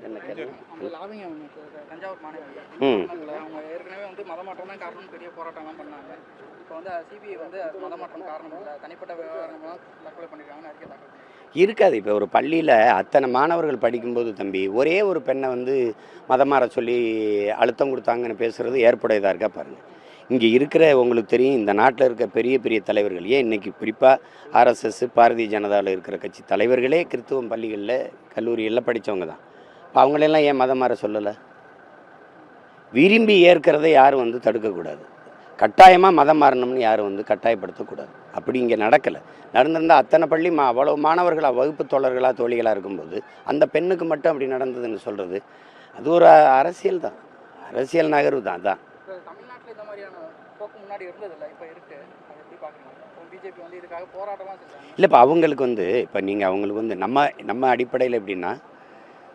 என்ன கேள்வி? அந்த லாவிங்க தஞ்சாவூர் மாணவர்கள் அவங்க ஏற்கனவே வந்து மதமாற்றம் தான் காரணம் பெரிய போராட்டம்லாம் பண்ணாங்க. இப்போ வந்து சிபிஐ வந்து மதமாற்றம் காரணம் இல்லை, தனிப்பட்ட விவகாரங்கள்லாம் தற்கொலை பண்ணிருக்காங்கன்னு அறிக்கை தாக்கல் பண்ணிருக்காங்க. இருக்காது. இப்போ ஒரு பள்ளியில் அத்தனை மாணவர்கள் படிக்கும்போது தம்பி ஒரே ஒரு பெண்ணை வந்து மதம் மாற சொல்லி அழுத்தம் கொடுத்தாங்கன்னு பேசுகிறது ஏற்புடையதாக இருக்கா பாருங்கள். இங்கே இருக்கிற உங்களுக்கு தெரியும், இந்த நாட்டில் இருக்க பெரிய பெரிய தலைவர்கள், ஏன் இன்றைக்கி குறிப்பாக ஆர்எஸ்எஸ் பாரதிய ஜனதாவில் இருக்கிற கட்சி தலைவர்களே கிறித்துவம் பள்ளிகளில் கல்லூரிகளில் படித்தவங்க தான். அவங்களெல்லாம் ஏன் மதம் மாற சொல்லலை? விரும்பி ஏற்கிறத யாரும் வந்து தடுக்கக்கூடாது. கட்டாயமாக மதம் மாறணும்னு யாரும் வந்து கட்டாயப்படுத்தக்கூடாது. அப்படி இங்கே நடக்கலை. நடந்திருந்தால் அத்தனை பள்ளி அவ்வளோ மாணவர்களாக வகுப்பு தோழர்களாக தோழிகளாக இருக்கும்போது அந்த பெண்ணுக்கு மட்டும் அப்படி நடந்ததுன்னு சொல்கிறது அது ஒரு அரசியல் தான், அரசியல் நகர்வு தான். அதான் தமிழ்நாட்டில் இந்த மாதிரியான போக்கு முன்னாடி இருந்ததில்லை, இப்போ இருக்குது. அது எப்படி பார்க்குறீங்க? பிஜேபி வந்து இதுக்காக போராட்டமாக செஞ்சாங்க. இல்லை, இப்போ அவங்களுக்கு வந்து இப்போ நீங்கள் அவங்களுக்கு வந்து நம்ம அடிப்படையில் எப்படின்னா